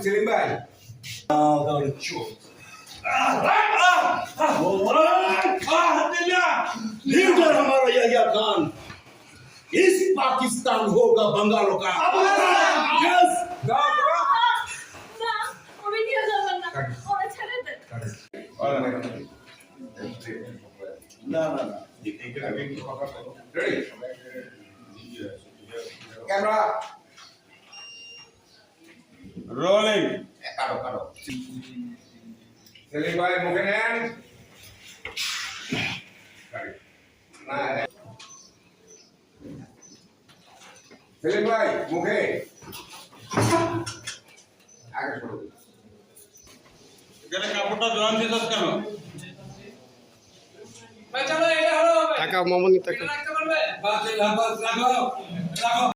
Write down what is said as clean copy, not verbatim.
সেলিম ভাই लीडर हमारा यहिया खान इस पाकिस्तान होगा बंगालों का यस ना ना ना রেডি ক্যামেরা রোলিং কাটো কাটো সেলিম ভাই মুখে নেন না সেলিম ভাই মুখে আগে শুরু এখানে কাপড়টা জয়েন দিছস কেন টাকা মামনি টাকা বাস রাখো